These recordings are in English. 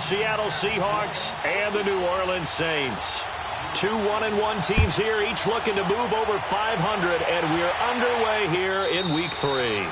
Seattle Seahawks and the New Orleans Saints. Two 1-1 teams here, each looking to move over 500, and we're underway here in Week 3.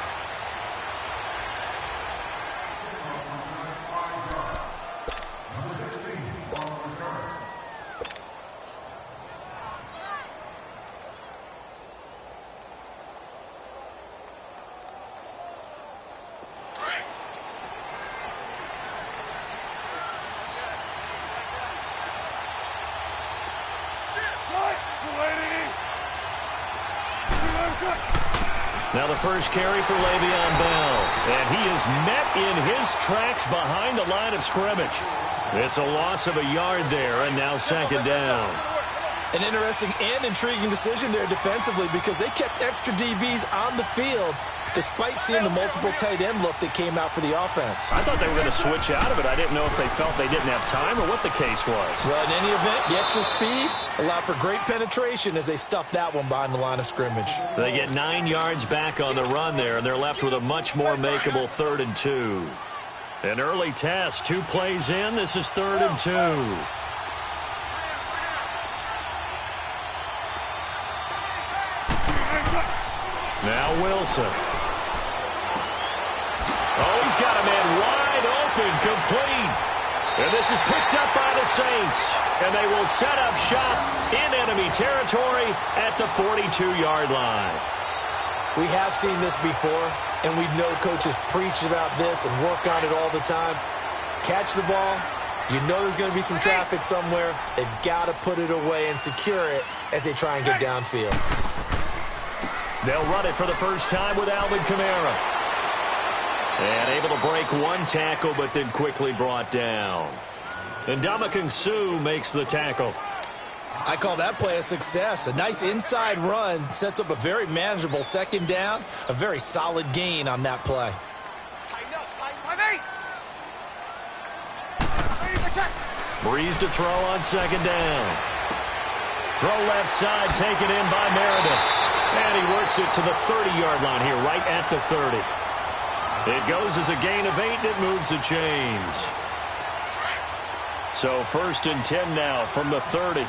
Now the first carry for Le'Veon Bell, and he is met in his tracks behind the line of scrimmage. It's a loss of a yard there, and now second down. An interesting and intriguing decision there defensively because they kept extra DBs on the field despite seeing the multiple tight end look that came out for the offense. I thought they were going to switch out of it. I didn't know if they felt they didn't have time or what the case was. Well, in any event, the extra speed allowed for great penetration as they stuffed that one behind the line of scrimmage. They get 9 yards back on the run there, and they're left with a much more makeable 3rd and 2. An early test, 2 plays in. This is 3rd and 2. Now Wilson. Oh, he's got a man wide open, complete. And this is picked up by the Saints. And they will set up shop in enemy territory at the 42-yard line. We have seen this before, and we know coaches preach about this and work on it all the time. Catch the ball. You know there's going to be some traffic somewhere. They've got to put it away and secure it as they try and get downfield. They'll run it for the first time with Alvin Kamara. And able to break 1 tackle, but then quickly brought down. And Ndamukong Suh makes the tackle. I call that play a success. A nice inside run sets up a very manageable second down. A very solid gain on that play. Breeze to throw on second down. Throw left side, taken in by Meredith. And he works it to the 30-yard line here, right at the 30. It goes as a gain of 8, and it moves the chains. So 1st and 10 now from the 30.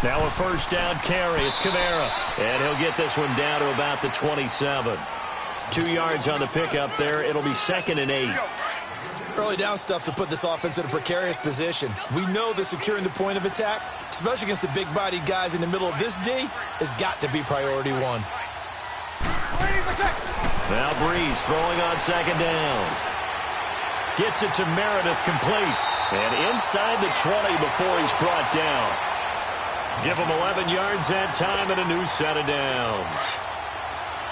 Now a first down carry. It's Kamara. And he'll get this one down to about the 27. 2 yards on the pickup there. It'll be 2nd and 8. Early down stuff to put this offense in a precarious position. We know that securing the point of attack, especially against the big-bodied guys in the middle of this D, has got to be priority 1. Now Breeze throwing on second down. Gets it to Meredith, complete. And inside the 20 before he's brought down. Give him 11 yards that time and a new set of downs.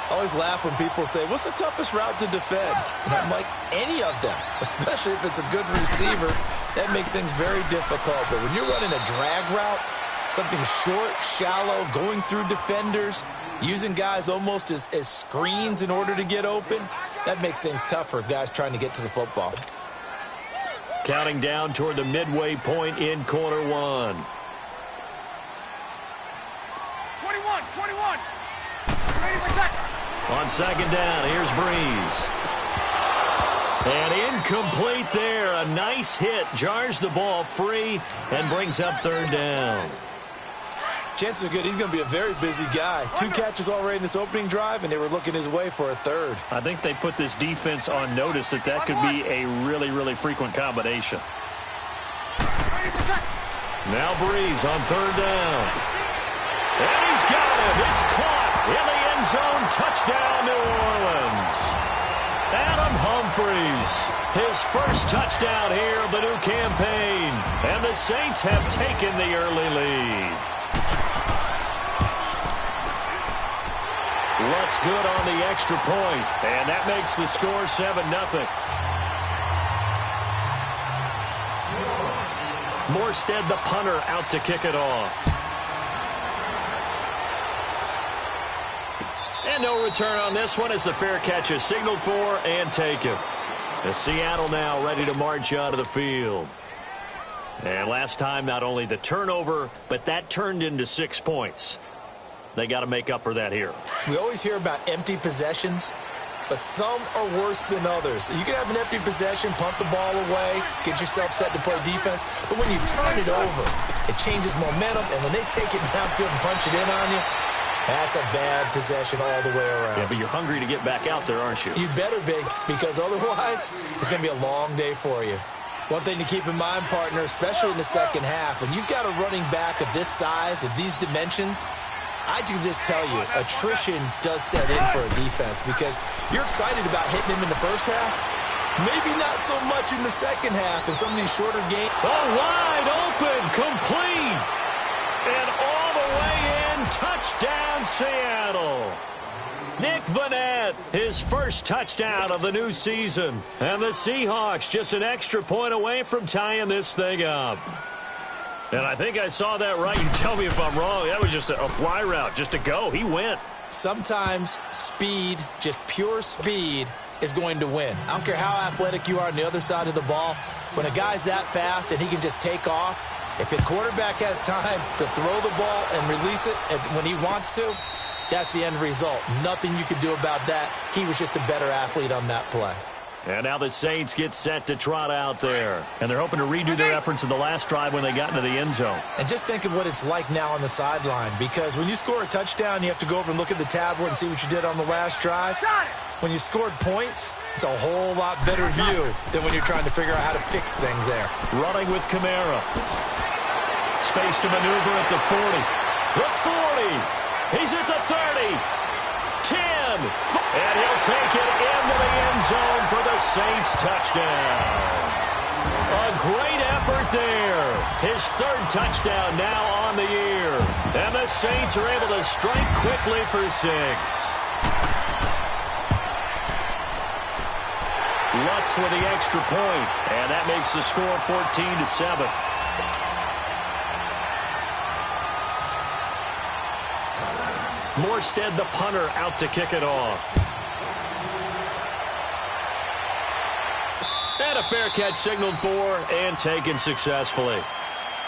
I always laugh when people say, what's the toughest route to defend? And I'm like, any of them, especially if it's a good receiver. That makes things very difficult. But when you're running a drag route, something short, shallow, going through defenders, using guys almost as screens in order to get open, that makes things tough for guys trying to get to the football. Counting down toward the midway point in quarter 1. 21. On second down, here's Breeze. And incomplete there. A nice hit. Jars the ball free and brings up 3rd down. Chances are good he's going to be a very busy guy. 2 catches already in this opening drive, and they were looking his way for a 3rd. I think they put this defense on notice that could be a really, really frequent combination. Now Breeze on 3rd down. And he's got it. It's caught in the end zone. Touchdown, New Orleans. Adam Humphries, his first touchdown here of the new campaign. And the Saints have taken the early lead. What's good on the extra point, and that makes the score 7-0. Morstead, the punter, out to kick it off. And no return on this one as the fair catch is signaled for and taken. As Seattle now ready to march onto the field. And last time, not only the turnover, but that turned into 6 points. They got to make up for that here. We always hear about empty possessions. but some are worse than others. You can have an empty possession, punt the ball away, get yourself set to play defense, but when you turn it over, it changes momentum, and when they take it downfield and punch it in on you, that's a bad possession all the way around. Yeah, but you're hungry to get back out there, aren't you? You better be, because otherwise, it's going to be a long day for you. One thing to keep in mind, partner, especially in the second half, when you've got a running back of this size, of these dimensions, I can just tell you, attrition does set in for a defense because you're excited about hitting him in the first half. Maybe not so much in the second half in some of these shorter games. Oh, wide open, complete, and all the way in, touchdown Seattle. Nick Vanette, his first touchdown of the new season. And the Seahawks just an extra point away from tying this thing up. And I think I saw that right. You tell me if I'm wrong. That was just a fly route, just a go. He went. Sometimes speed, just pure speed, is going to win. I don't care how athletic you are on the other side of the ball. When a guy's that fast and he can just take off, if a quarterback has time to throw the ball and release it when he wants to, that's the end result. Nothing you could do about that. He was just a better athlete on that play. And now the Saints get set to trot out there. And they're hoping to redo their efforts in the last drive when they got into the end zone. And just think of what it's like now on the sideline. Because when you score a touchdown, you have to go over and look at the tablet and see what you did on the last drive. When you scored points, it's a whole lot better view than when you're trying to figure out how to fix things there. Running with Kamara. Space to maneuver at the 40. The 40. He's at the 30. 10. And he'll take it into the end zone for the Saints touchdown. A great effort there. His third touchdown now on the year. And the Saints are able to strike quickly for 6. Lutz with the extra point. And that makes the score 14-7. Morstead, the punter, out to kick it off. And a fair catch signaled for and taken successfully.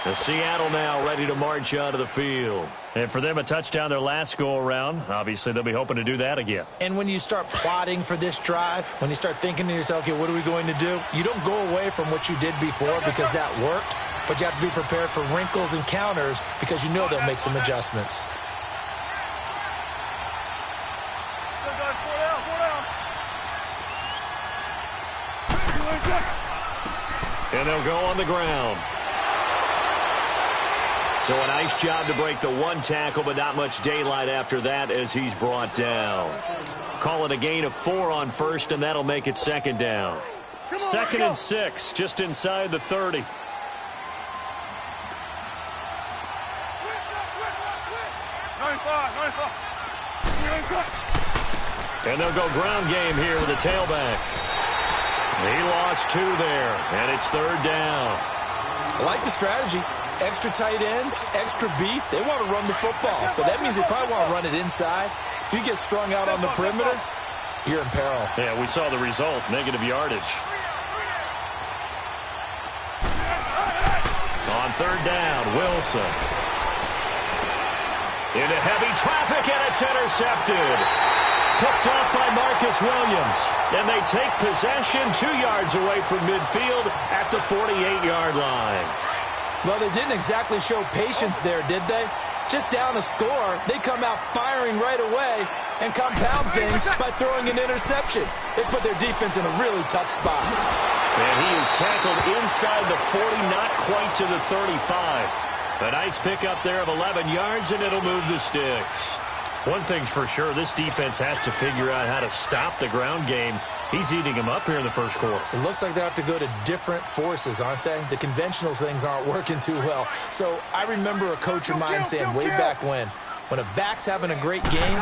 The Seattle now ready to march out of the field. And for them, a touchdown their last go-around. Obviously, they'll be hoping to do that again. And when you start plotting for this drive, when you start thinking to yourself, okay, what are we going to do? You don't go away from what you did before because that worked, but you have to be prepared for wrinkles and counters because you know they'll make some adjustments. And they'll go on the ground. So a nice job to break the one tackle, but not much daylight after that as he's brought down. Call it a gain of 4 on first, and that'll make it second down. Second and 6, just inside the 30. And they'll go ground game here with the tailback. He lost 2 there, and it's third down. I like the strategy. Extra tight ends, extra beef. They want to run the football, but that means they probably want to run it inside. If you get strung out on the perimeter, you're in peril. Yeah, we saw the result, negative yardage. On third down, Wilson. Into heavy traffic, and it's intercepted. Picked off by Marcus Williams. And they take possession 2 yards away from midfield at the 48-yard line. Well, they didn't exactly show patience there, did they? Just down a score, they come out firing right away and compound things by throwing an interception. They put their defense in a really tough spot. And he is tackled inside the 40, not quite to the 35. A nice pickup there of 11 yards, and it'll move the sticks. One thing's for sure, this defense has to figure out how to stop the ground game. He's eating them up here in the first quarter. It looks like they have to go to different forces, aren't they? The conventional things aren't working too well. So I remember a coach of mine saying way back when a back's having a great game,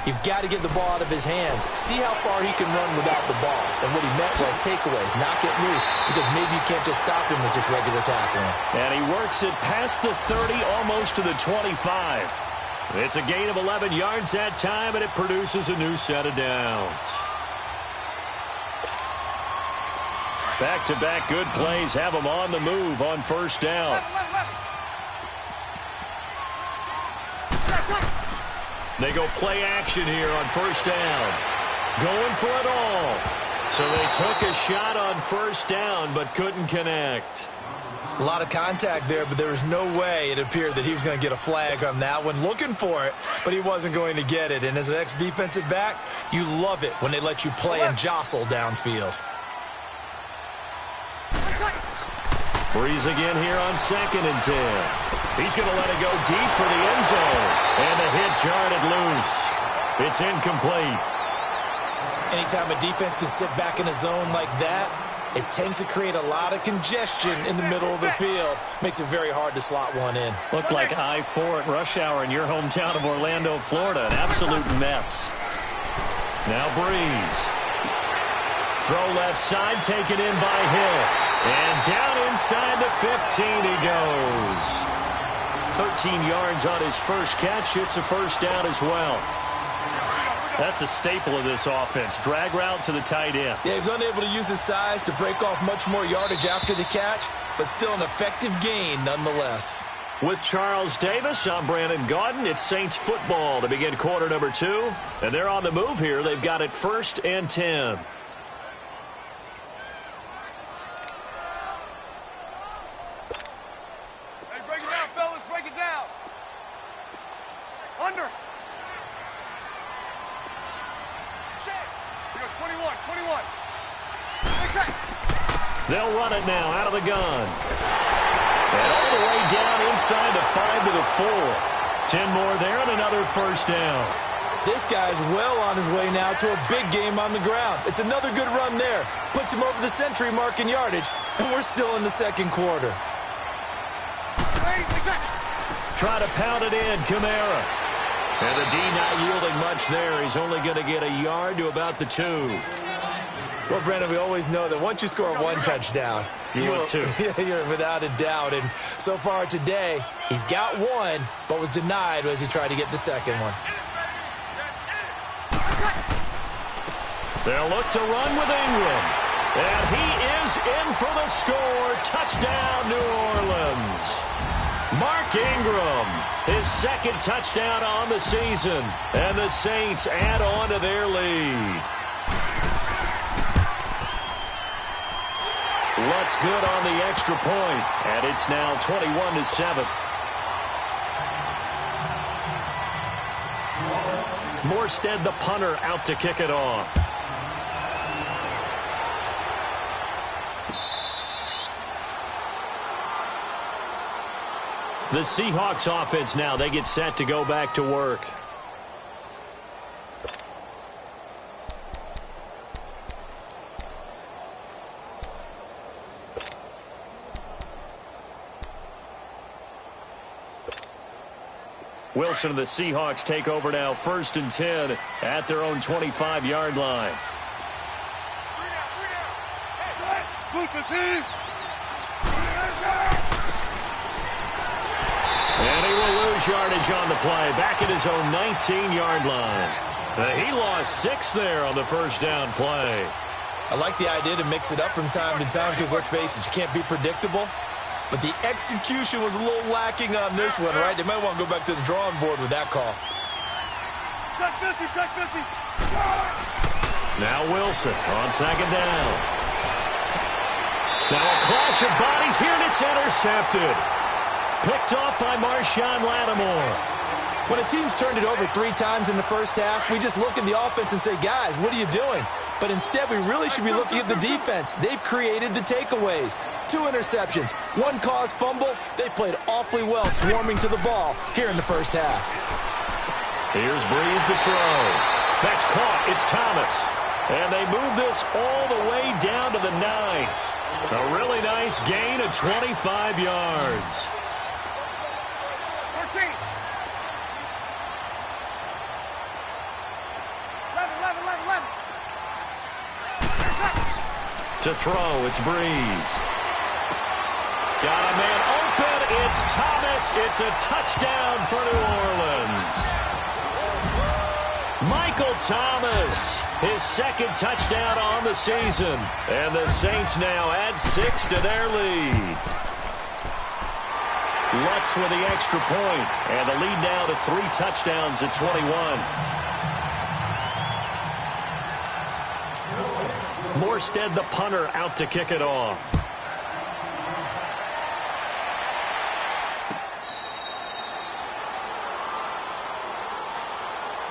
you've got to get the ball out of his hands. See how far he can run without the ball. And what he meant was takeaways, knock it loose, because maybe you can't just stop him with just regular tackling. And he works it past the 30, almost to the 25. It's a gain of 11 yards that time, and it produces a new set of downs. Back-to-back good plays have them on the move on first down. They go play action here on first down. Going for it all. So they took a shot on first down but couldn't connect. A lot of contact there, but there was no way it appeared that he was going to get a flag on that one. Looking for it, but he wasn't going to get it. And as an ex-defensive back, you love it when they let you play and jostle downfield. Breeze again here on 2nd and 10. He's going to let it go deep for the end zone. And the hit jarred it loose. It's incomplete. Anytime a defense can sit back in a zone like that, it tends to create a lot of congestion in the middle of the field. Makes it very hard to slot one in. Looked like I-4 at rush hour in your hometown of Orlando, Florida. An absolute mess. Now Breeze. Throw left side, taken in by Hill. And down inside the 15 he goes. 13 yards on his first catch. It's a first down as well. That's a staple of this offense. Drag route to the tight end. Yeah, he was unable to use his size to break off much more yardage after the catch, but still an effective gain nonetheless. With Charles Davis, I'm Brandon Gaudin. It's Saints football to begin quarter number 2. And they're on the move here. They've got it 1st and 10. Hey, break it down, fellas. Break it down. Under. Check. We got 21, 21. They'll run it now out of the gun. And all the way down inside the 5 to the 4. 10 more there and another first down. This guy's well on his way now to a big game on the ground. It's another good run there. Puts him over the century mark in yardage, and we're still in the second quarter. Try to pound it in, Kamara. And the D not yielding much there. He's only going to get a yard to about the 2. Well, Brandon, we always know that once you score one touchdown, you're without a doubt. And so far today, he's got one, but was denied as he tried to get the second one. They'll look to run with Ingram. And he is in for the score. Touchdown, New Orleans. Mark Ingram, his second touchdown on the season. And the Saints add on to their lead. What's good on the extra point, and it's now 21-7. Morstead, the punter, out to kick it off. The Seahawks offense now, they get set to go back to work. Wilson and the Seahawks take over now, 1st and 10 at their own 25-yard line. And he will lose yardage on the play, back at his own 19-yard line. He lost 6 there on the first down play. I like the idea to mix it up from time to time because, let's face it, you can't be predictable. But the execution was a little lacking on this one, right? They might want to go back to the drawing board with that call. Check 50, check 50. Now Wilson on 2nd down. Now a clash of bodies here, and it's intercepted. Picked off by Marshawn Lattimore. When a team's turned it over 3 times in the first half, we just look at the offense and say, guys, what are you doing? But instead, we really should be looking at the defense. They've created the takeaways. 2 interceptions, 1 caused fumble. They played awfully well swarming to the ball here in the first half. Here's Breeze to throw. That's caught. It's Thomas. And they move this all the way down to the 9. A really nice gain of 25 yards. 13. 11. To throw, it's Breeze. Got a man open. It's Thomas. It's a touchdown for New Orleans. Michael Thomas, his 2nd touchdown on the season. And the Saints now add 6 to their lead. Lutz with the extra point, and the lead now to 3 touchdowns at 21. Morstead, the punter, out to kick it off.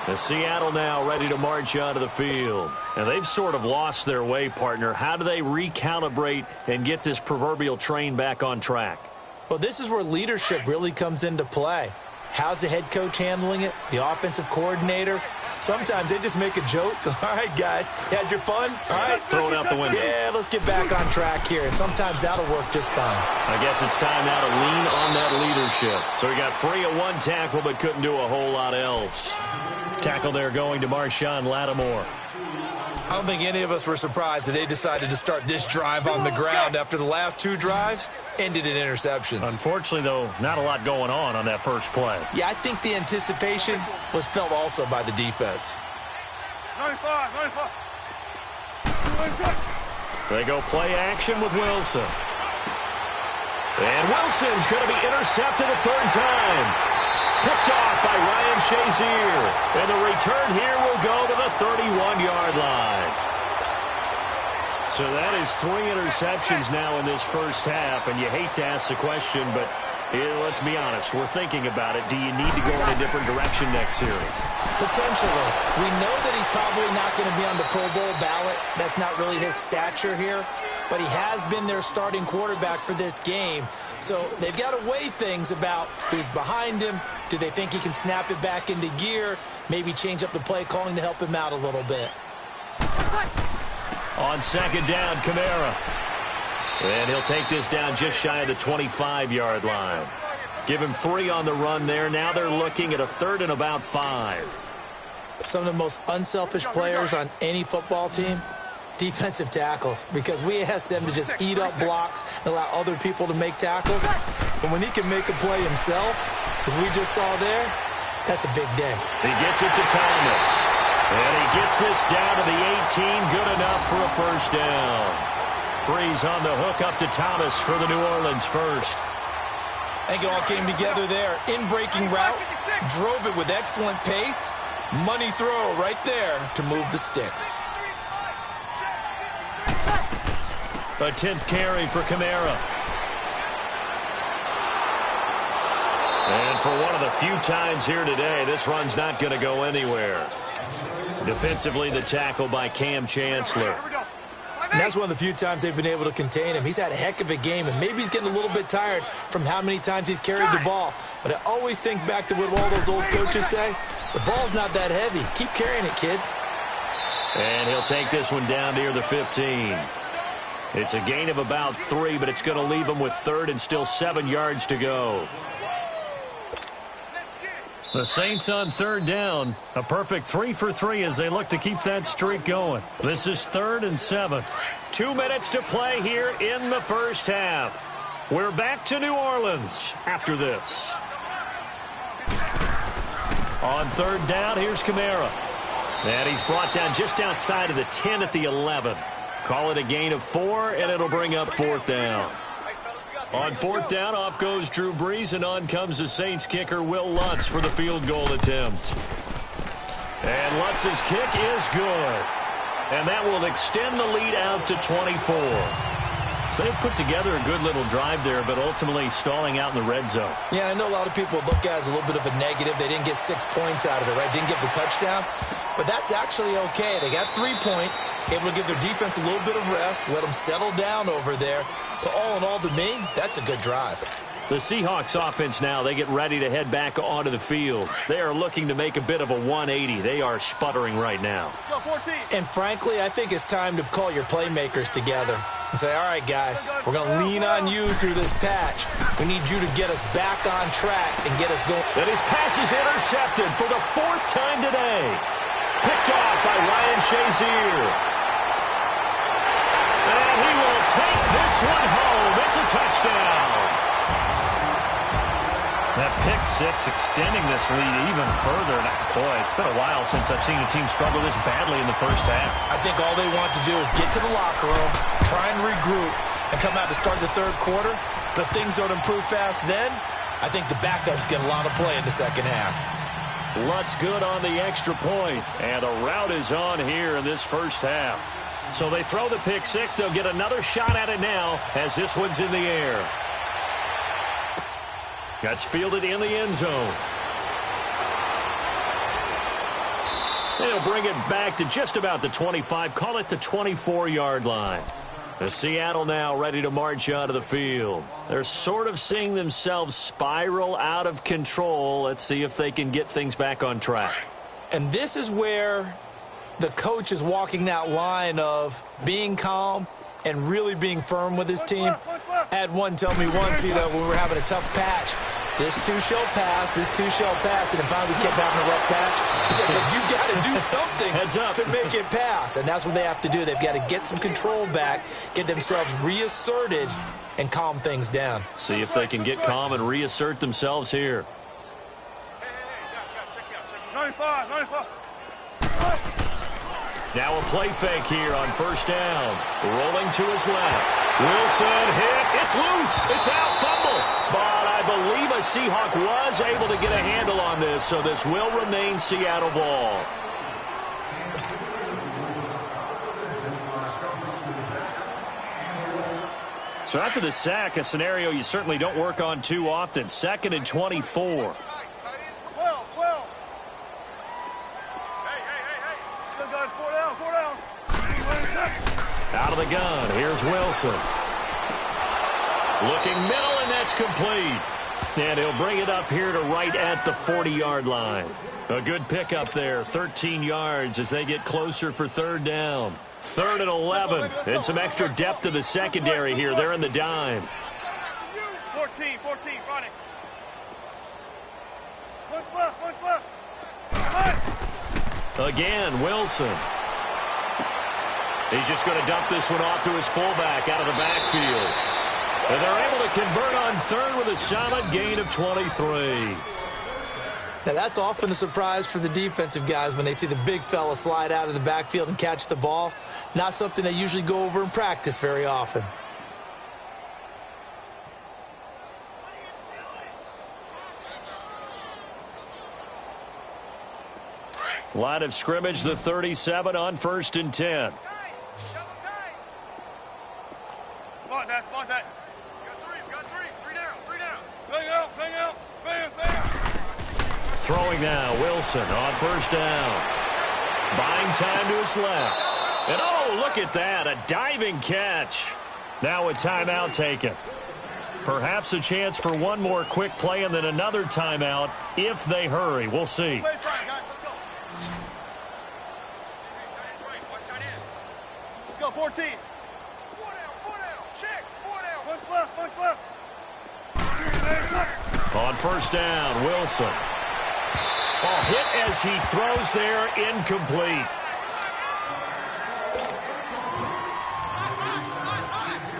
The Seattle now ready to march onto the field. And they've sort of lost their way, partner. How do they recalibrate and get this proverbial train back on track? Well, this is where leadership really comes into play. How's the head coach handling it? The offensive coordinator? Sometimes they just make a joke. All right, guys, you had your fun? All right. Throw it out the window. Yeah, let's get back on track here. And sometimes that'll work just fine. I guess it's time now to lean on that leadership. So he got free of one tackle but couldn't do a whole lot else. Tackle there going to Marshawn Lattimore. I don't think any of us were surprised that they decided to start this drive on the ground after the last two drives ended in interceptions. Unfortunately, though, not a lot going on that first play. Yeah, I think the anticipation was felt also by the defense. 95. They go play action with Wilson. And Wilson's going to be intercepted a third time. Picked off by Ryan Shazier. And the return here will go to the 31-yard line. So that is 3 interceptions now in this first half. And you hate to ask the question, but let's be honest. We're thinking about it. Do you need to go in a different direction next series? Potentially. We know that he's probably not going to be on the Pro Bowl ballot. That's not really his stature here. But he has been their starting quarterback for this game. So they've got to weigh things about who's behind him. Do they think he can snap it back into gear? Maybe change up the play calling to help him out a little bit. On second down, Kamara. And he'll take this down just shy of the 25-yard line. Give him 3 on the run there. Now they're looking at a 3rd and about 5. Some of the most unselfish players on any football team, defensive tackles, because we ask them to just eat up blocks and allow other people to make tackles. But when he can make a play himself, as we just saw there, that's a big day. He gets it to Thomas. And he gets this down to the 18. Good enough for a first down. Breeze on the hook up to Thomas for the New Orleans first. I think it all came together there. In-breaking route, drove it with excellent pace. Money throw right there to move the sticks. A 10th carry for Kamara. And for one of the few times here today, this run's not going to go anywhere. Defensively, the tackle by Cam Chancellor. And that's one of the few times they've been able to contain him. He's had a heck of a game, and maybe he's getting a little bit tired from how many times he's carried the ball. But I always think back to what all those old coaches say. The ball's not that heavy. Keep carrying it, kid. And he'll take this one down near the 15. It's a gain of about 3, but it's going to leave him with 3rd and still 7 yards to go. The Saints on 3rd down. A perfect 3 for 3 as they look to keep that streak going. This is 3rd and 7. 2 minutes to play here in the first half. We're back to New Orleans after this. On 3rd down, here's Kamara. And he's brought down just outside of the 10 at the 11. Call it a gain of 4, and it'll bring up 4th down. On 4th down, off goes Drew Brees, and on comes the Saints kicker, Will Lutz, for the field goal attempt. And Lutz's kick is good. And that will extend the lead out to 24. So they've put together a good little drive there, but ultimately stalling out in the red zone. Yeah, I know a lot of people look at it as a little bit of a negative. They didn't get 6 points out of it, right? Didn't get the touchdown. But that's actually okay. They got 3 points, able to give their defense a little bit of rest, let them settle down over there. So all in all, to me, that's a good drive. The Seahawks offense now, they get ready to head back onto the field. They are looking to make a bit of a 180. They are sputtering right now. And frankly, I think it's time to call your playmakers together and say, all right, guys, we're going to lean on you through this patch. We need you to get us back on track and get us going. And his pass is intercepted for the 4th time today. Picked off by Ryan Shazier. And he will take this one home. It's a touchdown. That pick 6 extending this lead even further. Boy, it's been a while since I've seen a team struggle this badly in the first half. I think all they want to do is get to the locker room, try and regroup, and come out to start the 3rd quarter. But if things don't improve fast then, I think the backups get a lot of play in the second half. Lutz good on the extra point, and the route is on here in this first half. So they throw the pick six. They'll get another shot at it now as this one's in the air. That's fielded in the end zone. They'll bring it back to just about the 25, call it the 24-yard line. The Seattle now ready to march onto the field. They're sort of seeing themselves spiral out of control. Let's see if they can get things back on track. And this is where the coach is walking that line of being calm and really being firm with his team. I had one tell me once, when we were having a tough patch, this too shall pass, this too shall pass, and finally we kept having a rough patch. He said, but you got to do something to make it pass, and that's what they have to do. They've got to get some control back, get themselves reasserted, and calm things down. See if they can get calm and reassert themselves here. 95, 95. Now a play fake here on first down. Rolling to his left. Wilson hit. It's loose. It's out. Fumble. But I believe a Seahawk was able to get a handle on this, so this will remain Seattle ball. So after the sack, a scenario you certainly don't work on too often. 2nd and 24. Out of the gun, here's Wilson. Looking middle, and that's complete. And he'll bring it up here to right at the 40-yard line. A good pickup there, 13 yards as they get closer for third down. 3rd and 11, and some extra depth to the secondary here. They're in the dime. 14, running. One's left. Again, Wilson. He's just going to dump this one off to his fullback out of the backfield. And they're able to convert on 3rd with a solid gain of 23. Now, that's often a surprise for the defensive guys when they see the big fella slide out of the backfield and catch the ball. Not something they usually go over in practice very often. Line of scrimmage, the 37 on 1st and 10. Throwing now, Wilson on 1st down. Buying time to his left. And oh, look at that, a diving catch. Now a timeout taken. Perhaps a chance for one more quick play and then another timeout if they hurry. We'll see. Let's go, 14. 4 down, check, 4 down. One's left. On 1st down, Wilson. Ball hit as he throws there, incomplete.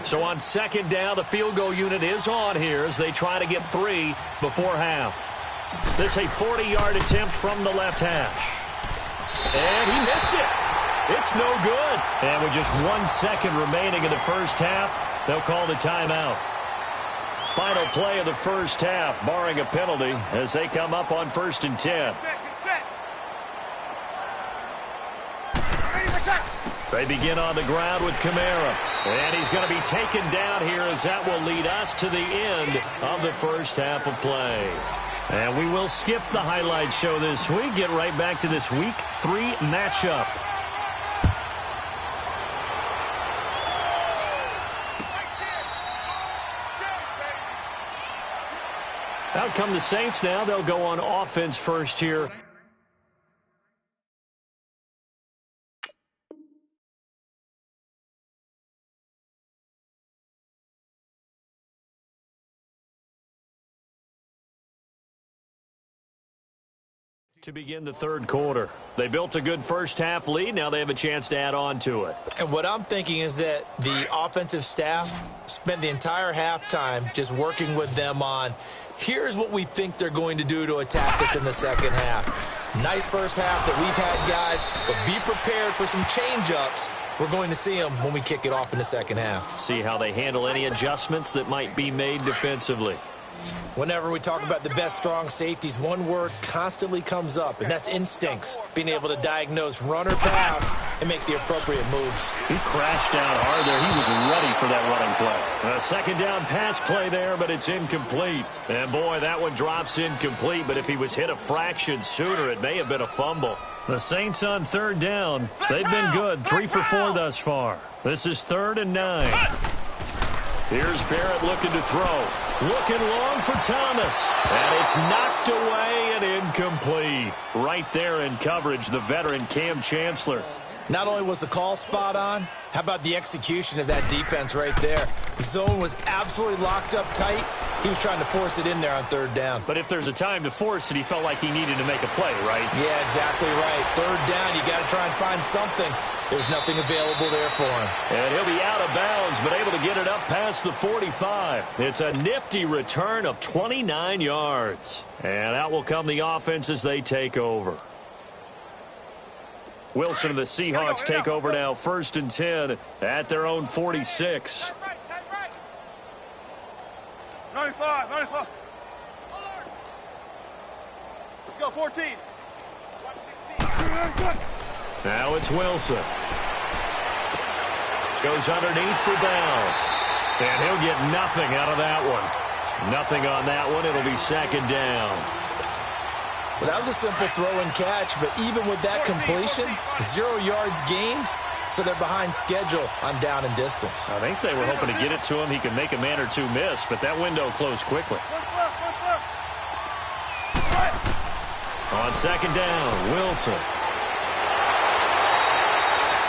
So on 2nd down, the field goal unit is on here as they try to get 3 before half. This is a 40-yard attempt from the left hash. And he missed it. It's no good. And with just 1 second remaining in the first half, they'll call the timeout. Final play of the first half, barring a penalty, as they come up on 1st and 10. They begin on the ground with Kamara. And he's going to be taken down here as that will lead us to the end of the first half of play. And we will skip the highlight show this week. Get right back to this Week 3 matchup. Out come the Saints now. They'll go on offense first here. To begin the 3rd quarter. They built a good first half lead. Now they have a chance to add on to it. And what I'm thinking is that the offensive staff spent the entire halftime just working with them on, here's what we think they're going to do to attack us in the second half. Nice first half that we've had, guys, but be prepared for some change-ups. We're going to see them when we kick it off in the second half. See how they handle any adjustments that might be made defensively. Whenever we talk about the best strong safeties, one word constantly comes up, and that's instincts. Being able to diagnose run or pass and make the appropriate moves. He crashed down hard there. He was ready for that running play. A second down pass play there, but it's incomplete. And boy, that one drops incomplete, but if he was hit a fraction sooner, it may have been a fumble. The Saints on third down. They've been good, 3 for 4 thus far. This is 3rd and 9. Here's Barrett looking to throw. Looking long for Thomas. And it's knocked away and incomplete. Right there in coverage, the veteran Cam Chancellor. Not only was the call spot on, how about the execution of that defense right there? The zone was absolutely locked up tight. He was trying to force it in there on 3rd down. But if there's a time to force it, he felt like he needed to make a play, right? Yeah, exactly right. 3rd down, you got to try and find something. There's nothing available there for him. And he'll be out of bounds, but able to get it up past the 45. It's a nifty return of 29 yards. And out will come the offense as they take over. Wilson and the Seahawks take over now, 1st and 10 at their own 46. 95. Let's go 14. Watch 16. Now it's Wilson. Goes underneath for down. And he'll get nothing out of that one. Nothing on that one. It'll be 2nd down. Well, that was a simple throw and catch, but even with that completion, 0 yards gained, so they're behind schedule on down and distance. I think they were hoping to get it to him. He could make a man or two miss, but that window closed quickly. On 2nd down, Wilson.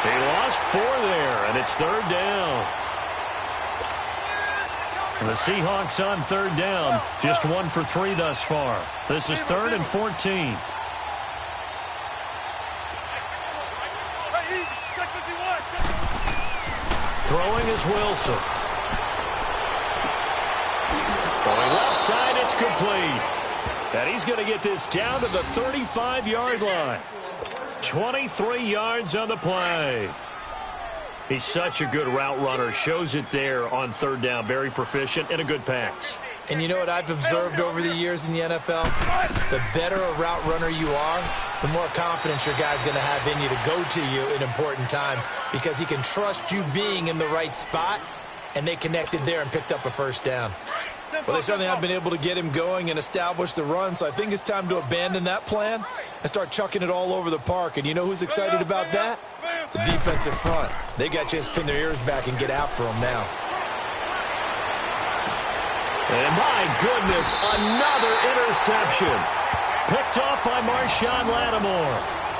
He lost 4 there, and it's 3rd down. And the Seahawks on 3rd down, just 1 for 3 thus far. This is 3rd and 14. Throwing is Wilson. Throwing left side, it's complete. And he's going to get this down to the 35-yard line. 23 yards on the play. He's such a good route runner. Shows it there on 3rd down. Very proficient and a good pass. And you know what I've observed over the years in the NFL? The better a route runner you are, the more confidence your guy's going to have in you to go to you in important times because he can trust you being in the right spot, and they connected there and picked up a 1st down. Well, they certainly have been able to get him going and establish the run, so I think it's time to abandon that plan and start chucking it all over the park. And you know who's excited about that? The defensive front. They got a chance to pin their ears back and get after him now. And my goodness, another interception. Picked off by Marshawn Lattimore.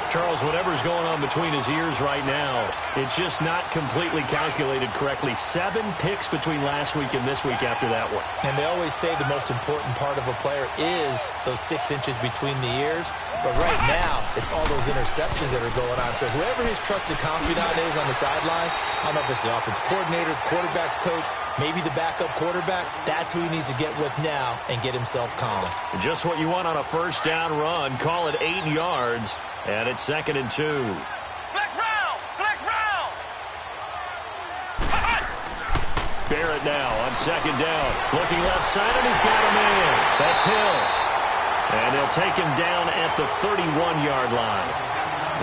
Charles, whatever's going on between his ears right now, it's just not completely calculated correctly. 7 picks between last week and this week after that one. And they always say the most important part of a player is those 6 inches between the ears. But right now, it's all those interceptions that are going on. So whoever his trusted confidant is on the sidelines, I don't know if it's the offense coordinator, the quarterback's coach, maybe the backup quarterback, that's who he needs to get with now and get himself calm. Just what you want on a 1st down run. Call it 8 yards. And it's 2nd and 2. Flex round! Barrett now on 2nd down. Looking left side, and he's got a man. That's Hill. And they'll take him down at the 31-yard line.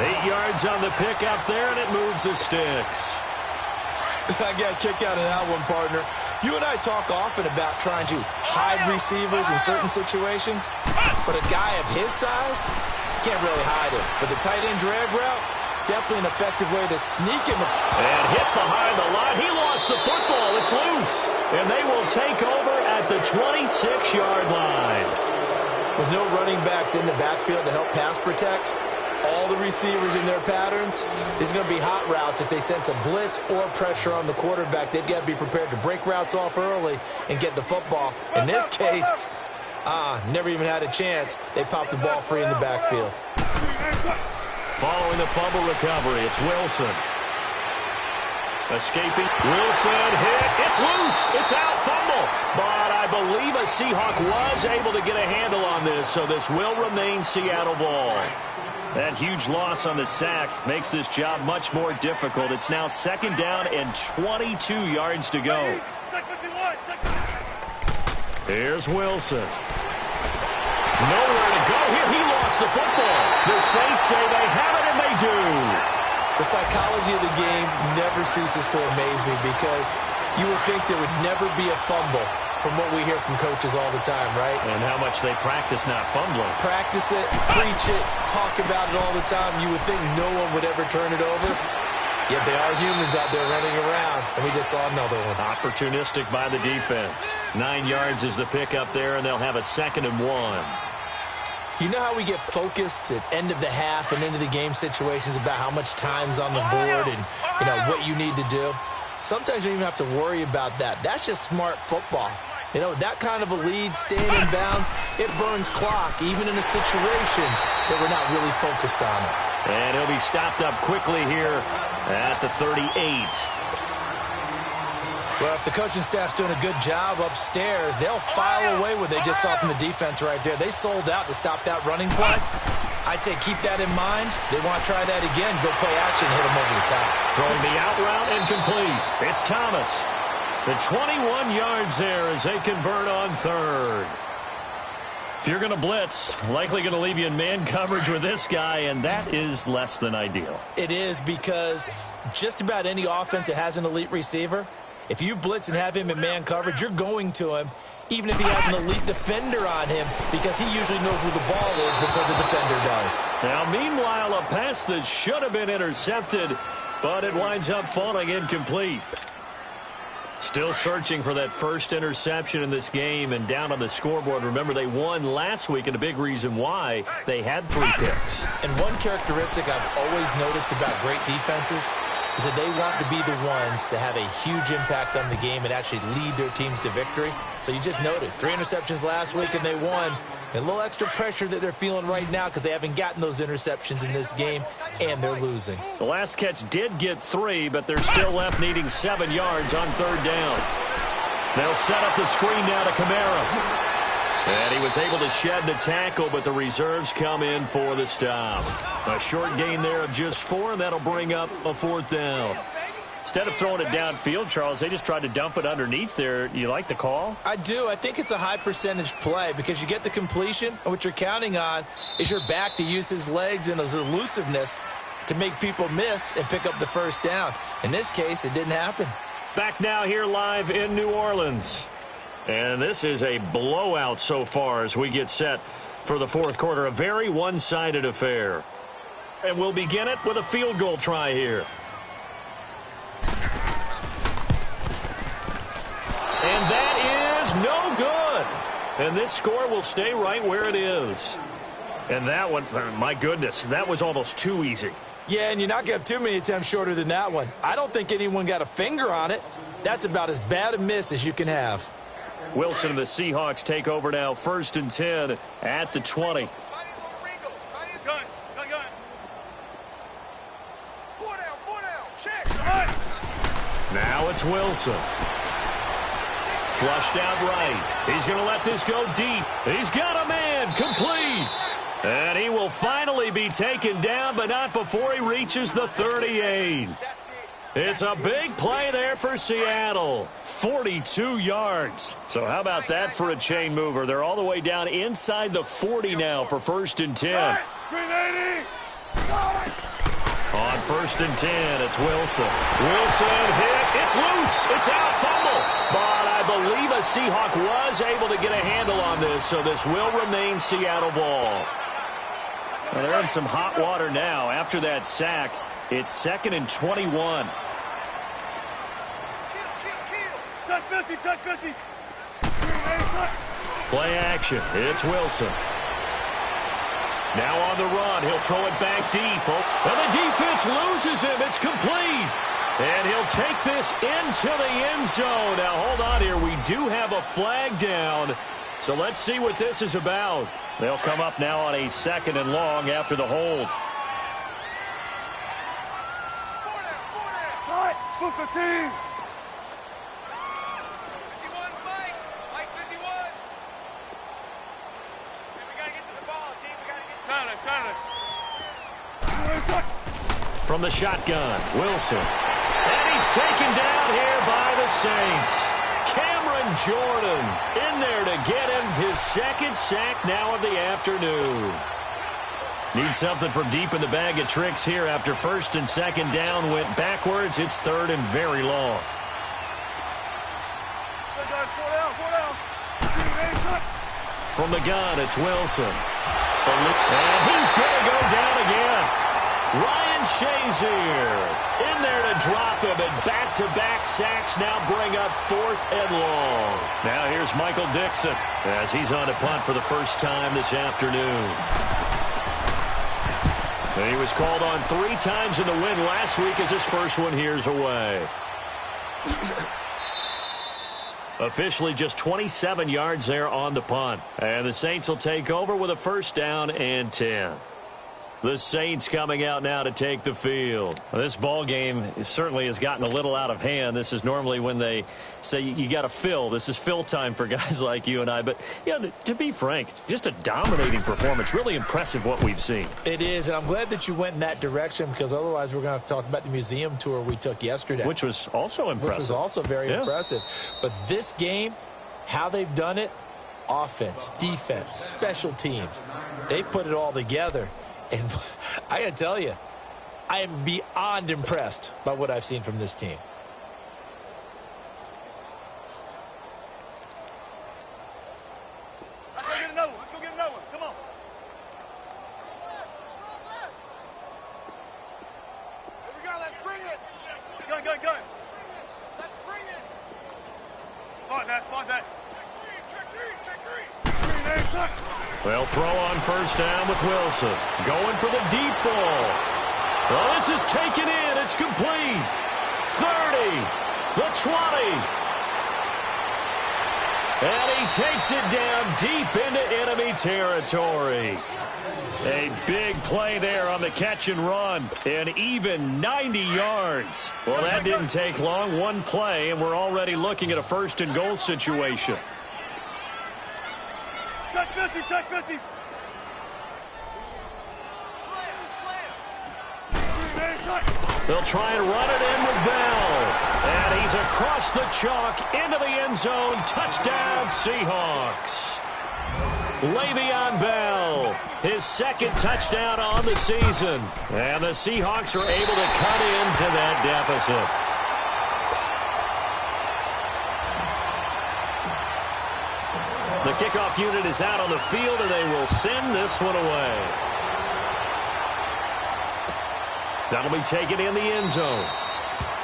8 yards on the pickup there, and it moves the sticks. I got a kick out of that one, partner. You and I talk often about trying to hide receivers in certain situations, but a guy of his size can't really hide him. But the tight end drag route, definitely an effective way to sneak him. And hit behind the line. He lost the football. It's loose. And they will take over at the 26-yard line. With no running backs in the backfield to help pass protect, all the receivers in their patterns, there's going to be hot routes. If they sense a blitz or pressure on the quarterback, they've got to be prepared to break routes off early and get the football. In this case, never even had a chance. They popped the ball free in the backfield. Following the fumble recovery, it's Wilson. Escaping. Wilson hit. It's loose. It's out. Fumble. But I believe a Seahawk was able to get a handle on this, so this will remain Seattle ball. That huge loss on the sack makes this job much more difficult. It's now 2nd down and 22 yards to go. Here's Wilson. Nowhere to go here. He lost the football. The Saints say they have it, and they do. The psychology of the game never ceases to amaze me because you would think there would never be a fumble from what we hear from coaches all the time, right? And how much they practice not fumbling. Practice it, preach it, talk about it all the time. You would think no one would ever turn it over. Yet they are humans out there running around, and we just saw another one. Opportunistic by the defense. 9 yards is the pick up there, and they'll have a 2nd and 1. You know how we get focused at end of the half and into the game situations about how much time's on the board and, you know, what you need to do? Sometimes you don't even have to worry about that. That's just smart football. You know, that kind of a lead, staying in bounds, it burns clock, even in a situation that we're not really focused on it. And he'll be stopped up quickly here at the 38. Well, if the coaching staff's doing a good job upstairs, they'll file away what they just saw from the defense right there. They sold out to stop that running play. I'd say keep that in mind. They want to try that again, go play action, hit them over the top. Throwing the out route and complete. It's Thomas. The 21 yards there as they convert on 3rd. If you're going to blitz, likely going to leave you in man coverage with this guy, and that is less than ideal. It is because just about any offense that has an elite receiver, if you blitz and have him in man coverage, you're going to him, even if he has an elite defender on him, because he usually knows where the ball is before the defender does. Now, meanwhile, a pass that should have been intercepted, but it winds up falling incomplete. Still searching for that first interception in this game and down on the scoreboard. Remember, they won last week, and a big reason why they had 3 picks. And one characteristic I've always noticed about great defenses is that they want to be the ones that have a huge impact on the game and actually lead their teams to victory. So you just noted 3 interceptions last week and they won. And a little extra pressure that they're feeling right now because they haven't gotten those interceptions in this game and they're losing. The last catch did get 3, but they're still left needing 7 yards on 3rd down. They'll set up the screen now to Kamara. And he was able to shed the tackle, but the reserves come in for the stop. A short gain there of just 4, and that'll bring up a 4th down. Instead of throwing it downfield, Charles, they just tried to dump it underneath there. You like the call? I do. I think it's a high percentage play because you get the completion, and what you're counting on is your back to use his legs and his elusiveness to make people miss and pick up the first down. In this case, it didn't happen. Back now here live in New Orleans. And this is a blowout so far as we get set for the 4th quarter. A very one-sided affair. And we'll begin it with a field goal try here. And that is no good. And this score will stay right where it is. And that one, my goodness, that was almost too easy. Yeah, and you're not going to have too many attempts shorter than that one. I don't think anyone got a finger on it. That's about as bad a miss as you can have. Wilson and the Seahawks take over now, 1st and 10 at the 20. Gun. 4 down. Check. Now it's Wilson. Flushed out right. He's going to let this go deep. He's got a man. Complete. And he will finally be taken down, but not before he reaches the 38. It's a big play there for Seattle. 42 yards. So how about that for a chain mover? They're all the way down inside the 40 now for 1st and 10. On 1st and 10, it's Wilson. Wilson hit. It's loose. It's out. Fumble. But I believe a Seahawk was able to get a handle on this, so this will remain Seattle ball. Well, they're in some hot water now after that sack. It's 2nd and 21. Check 50. Play action. It's Wilson. Now on the run. He'll throw it back deep. Oh, and the defense loses him. It's complete. And he'll take this into the end zone. Now, hold on here. We do have a flag down. So let's see what this is about. They'll come up now on a 2nd and long after the hold. 4 down. Book a team. 51, Mike 51. We got to get to the ball, team. We got to get to it. From the shotgun, Wilson. And he's taken down here by the Saints. Cameron Jordan in there to get him his second sack now of the afternoon. Need something from deep in the bag of tricks here after first and second down went backwards. It's third and very long. From the gun, it's Wilson. And he's going to go down again. Ryan Shazier in there to drop him, and back-to-back sacks now bring up fourth and long. Now here's Michael Dixon as he's on to punt for the first time this afternoon. And he was called on 3 times in the win last week as his first one here's away. Officially just 27 yards there on the punt. And the Saints will take over with a first down and 10. The Saints coming out now to take the field. Well, this ball game certainly has gotten a little out of hand. This is normally when they say you got to fill. This is fill time for guys like you and I. But, you know, to be frank, just a dominating performance. Really impressive what we've seen. It is, and I'm glad that you went in that direction because otherwise we're going to have to talk about the museum tour we took yesterday. Which was also impressive. Which was also very impressive. But this game, how they've done it, offense, defense, special teams, they put it all together. And I got to tell you, I am beyond impressed by what I've seen from this team. Let's go get another one. Let's go get another one. Come on. Here we go. Let's bring it. Go. Let's bring it. Spot that. Check three. They'll throw on first down with Wilson. Going for the deep ball. Well, this is taken in. It's complete. 30. The 20. And he takes it down deep into enemy territory. A big play there on the catch and run. And even 90 yards. Well, that didn't take long. One play, and we're already looking at a first and goal situation. Check 50. They'll try and run it in with Bell. And he's across the chalk into the end zone. Touchdown, Seahawks. Le'Veon Bell, his second touchdown on the season. And the Seahawks are able to cut into that deficit. The kickoff unit is out on the field, and they will send this one away. That'll be taken in the end zone.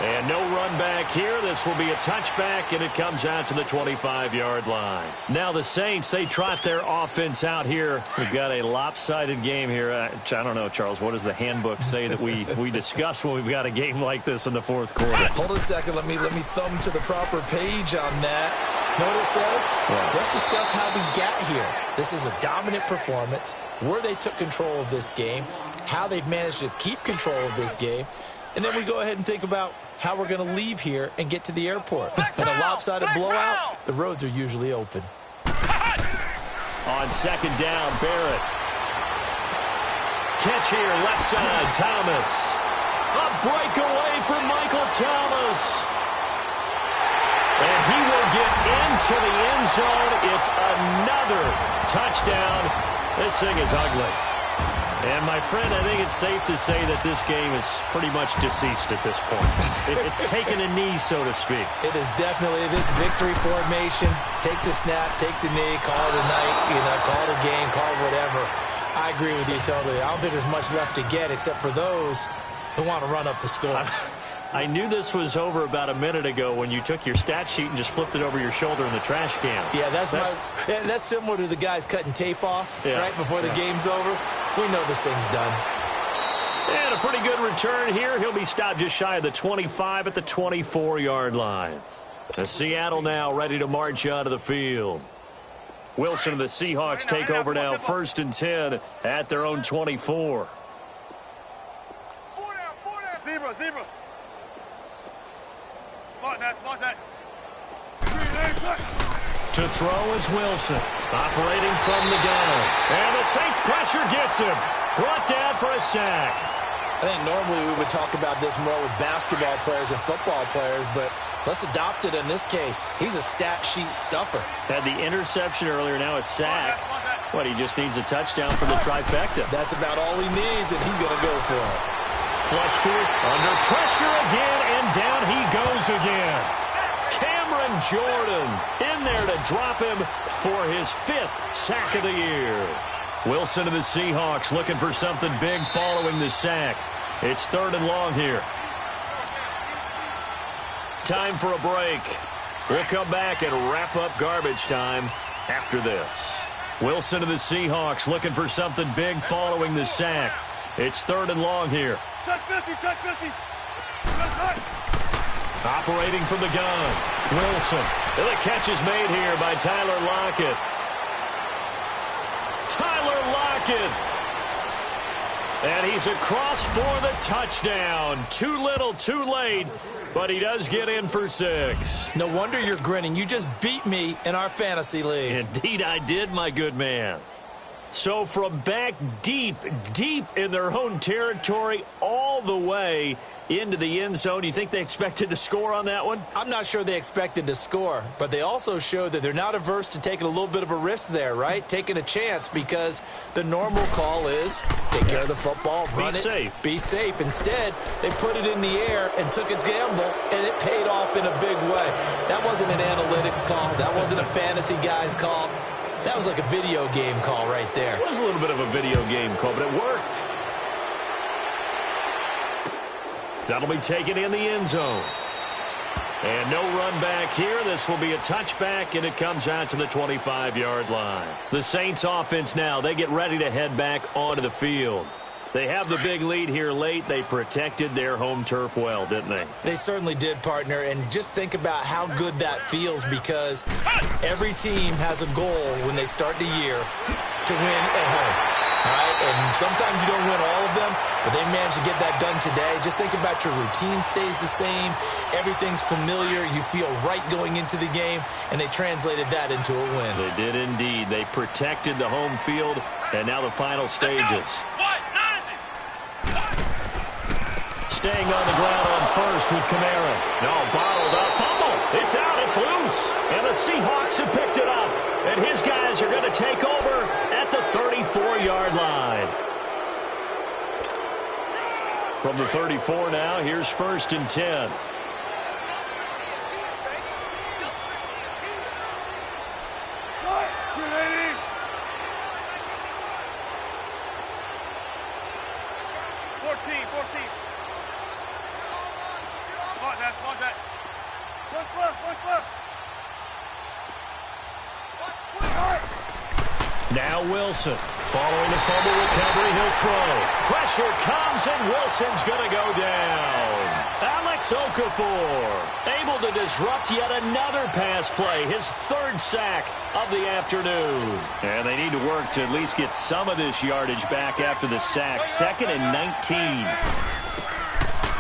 And no run back here. This will be a touchback, and it comes out to the 25-yard line. Now the Saints, they trot their offense out here. We've got a lopsided game here. I don't know, Charles, what does the handbook say that we discuss when we've got a game like this in the fourth quarter? Hold on a second. Let me thumb to the proper page on that. Know what it says? Yeah. Let's discuss how we got here. This is a dominant performance, where they took control of this game, how they've managed to keep control of this game, and then we go ahead and think about how we're going to leave here and get to the airport. In a lopsided blowout, the roads are usually open. On second down, Barrett. Catch here, left side, Thomas. A breakaway for Michael Thomas. And he will get into the end zone. It's another touchdown. This thing is ugly. And, my friend, I think it's safe to say that this game is pretty much deceased at this point. It's taken a knee, so to speak. It is definitely this victory formation. Take the snap, take the knee, call it a night, call it a game, call it whatever. I agree with you totally. I don't think there's much left to get except for those who want to run up the score. I knew this was over about a minute ago when you took your stat sheet and just flipped it over your shoulder in the trash can. Yeah, that's similar to the guys cutting tape off right before the game's over. We know this thing's done. And a pretty good return here. He'll be stopped just shy of the 25 at the 24-yard line. The Seattle now ready to march onto the field. Wilson and the Seahawks take over now, first and 10 at their own 24. Four down. Zebra. Spot that. To throw is Wilson, operating from the gun. And the Saints pressure gets him. Brought down for a sack. I think normally we would talk about this more with basketball players and football players, but Let's adopt it in this case. He's a stat sheet stuffer. Had the interception earlier, now a sack. What, he just needs a touchdown for the trifecta. That's about all he needs, and he's going to go for it. Flush to his, under pressure again, and down he goes again. Cameron Jordan in there to drop him for his 5th sack of the year. Wilson of the Seahawks looking for something big following the sack. It's 3rd and long here. Time for a break. We'll come back and wrap up garbage time after this. Wilson of the Seahawks looking for something big following the sack. It's 3rd and long here. Check 50, check 50. Operating from the gun, Wilson. And the catch is made here by Tyler Lockett. Tyler Lockett. And he's across for the touchdown. Too little, too late. But he does get in for 6. No wonder you're grinning. You just beat me in our fantasy league. Indeed I did, my good man. So from back deep, deep in their own territory, all the way into the end zone, you think they expected to score on that one? I'm not sure they expected to score, but they also showed that they're not averse to taking a little bit of a risk there, right? Taking a chance, because the normal call is take care of the football, run it, be safe. Instead, they put it in the air and took a gamble, and it paid off in a big way. That wasn't an analytics call. That wasn't a fantasy guy's call. That was like a video game call right there. It was a little bit of a video game call, but it worked. That'll be taken in the end zone. And no run back here. This will be a touchback, and it comes out to the 25-yard line. The Saints offense now, they get ready to head back onto the field. They have the big lead here late. They protected their home turf well, didn't they? They certainly did, partner. And just think about how good that feels, because every team has a goal when they start the year to win at home. All right? And sometimes you don't win all of them, but they managed to get that done today. Just think about your routine stays the same. Everything's familiar. You feel right going into the game, and they translated that into a win. They did indeed. They protected the home field, and now the final stages. Staying on the ground on first with Kamara. No, bottled up. Fumble. It's out. It's loose. And the Seahawks have picked it up. And his guys are going to take over at the 34-yard line. From the 34 now, here's 1st and 10. Now Wilson, following the fumble recovery, he'll throw. Pressure comes, and Wilson's going to go down. Alex Okafor able to disrupt yet another pass play, his 3rd sack of the afternoon. And they need to work to at least get some of this yardage back after the sack. 2nd and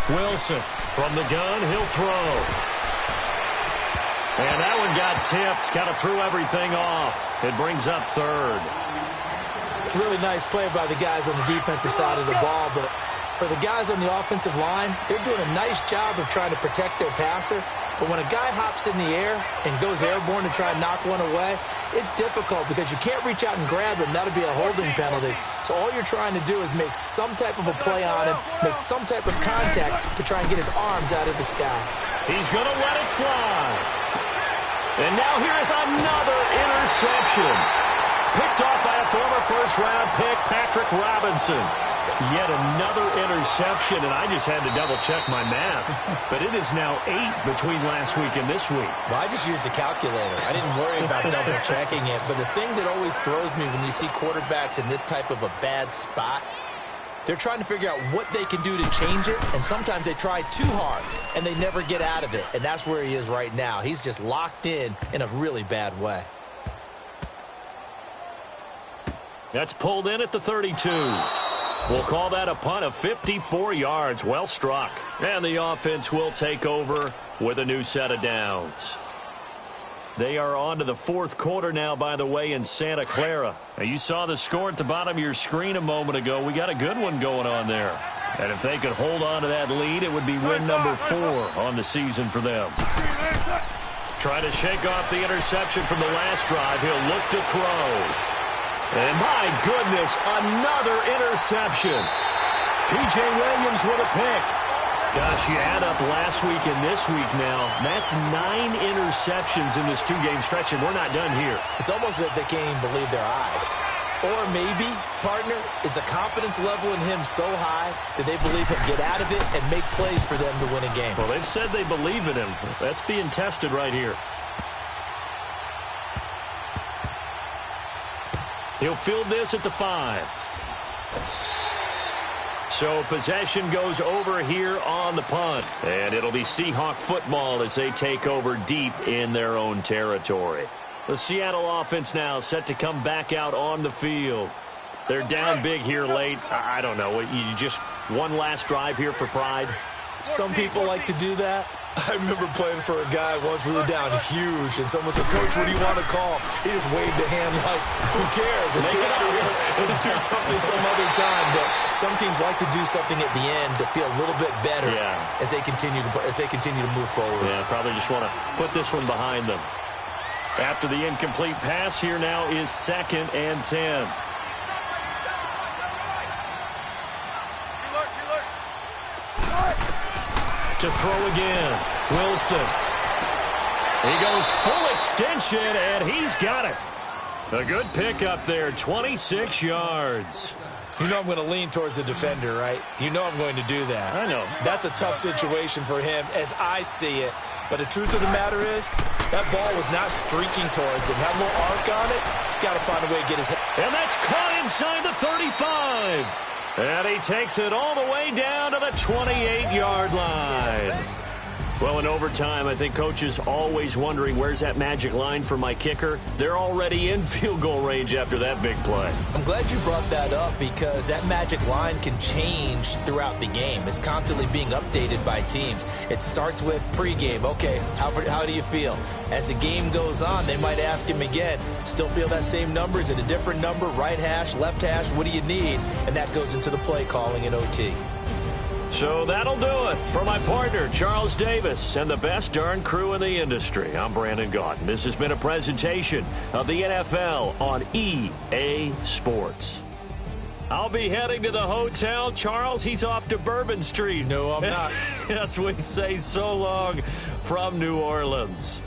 19. Wilson from the gun, he'll throw. And that one got tipped, kind of threw everything off. It brings up 3rd. Really nice play by the guys on the defensive side of the ball, but for the guys on the offensive line, they're doing a nice job of trying to protect their passer. But when a guy hops in the air and goes airborne to try and knock one away, it's difficult because you can't reach out and grab him. That'll be a holding penalty. So all you're trying to do is make some type of a play on him, make some type of contact to try and get his arms out of the sky. He's going to let it fly. And now here is another interception. Picked off by a former first-round pick, Patrick Robinson. Yet another interception, and I just had to double-check my math. But it is now 8 between last week and this week. Well, I just used a calculator. I didn't worry about double-checking it. But the thing that always throws me when you see quarterbacks in this type of a bad spot, they're trying to figure out what they can do to change it, and sometimes they try too hard, and they never get out of it. And that's where he is right now. He's just locked in a really bad way. That's pulled in at the 32. We'll call that a punt of 54 yards. Well struck. And the offense will take over with a new set of downs. They are on to the 4th quarter now, by the way, in Santa Clara. Now, you saw the score at the bottom of your screen a moment ago. We got a good one going on there. And if they could hold on to that lead, it would be win number 4 on the season for them. Try to shake off the interception from the last drive. He'll look to throw. And my goodness, another interception. P.J. Williams with a pick. Gosh, you add up last week and this week now. That's 9 interceptions in this 2-game stretch, and we're not done here. It's almost as if they can't even believe their eyes. Or maybe, partner, is the confidence level in him so high that they believe he'll get out of it and make plays for them to win a game. Well, they've said they believe in him. That's being tested right here. He'll field this at the 5. So possession goes over here on the punt. And it'll be Seahawk football as they take over deep in their own territory. The Seattle offense now set to come back out on the field. They're down big here late. I don't know. You just one last drive here for pride? Some people like to do that. I remember playing for a guy once. We were down huge, and someone said, "Coach, what do you want to call?" He just waved a hand like, "Who cares? Let's get out of here and do something some other time." But some teams like to do something at the end to feel a little bit better as they continue to move forward. Yeah, probably just want to put this one behind them. After the incomplete pass, here now is 2nd and 10. To throw again. Wilson. He goes full extension, and he's got it. A good pickup there, 26 yards. You know I'm going to lean towards the defender, right? You know I'm going to do that. I know. That's a tough situation for him as I see it. But the truth of the matter is, that ball was not streaking towards him. That little arc on it, he's got to find a way to get his head. And that's caught inside the 35. And he takes it all the way down to the 28-yard line. Well, in overtime, I think coaches always wondering, where's that magic line for my kicker? They're already in field goal range after that big play. I'm glad you brought that up because that magic line can change throughout the game. It's constantly being updated by teams. It starts with pregame. Okay, how do you feel? As the game goes on, they might ask him again, still feel that same number? Is it a different number? Right hash, left hash, what do you need? And that goes into the play calling in OT. So that'll do it for my partner, Charles Davis, and the best darn crew in the industry. I'm Brandon Gaudin. This has been a presentation of the NFL on EA Sports. I'll be heading to the hotel. Charles, he's off to Bourbon Street. No, I'm not. Yes, we say so long from New Orleans.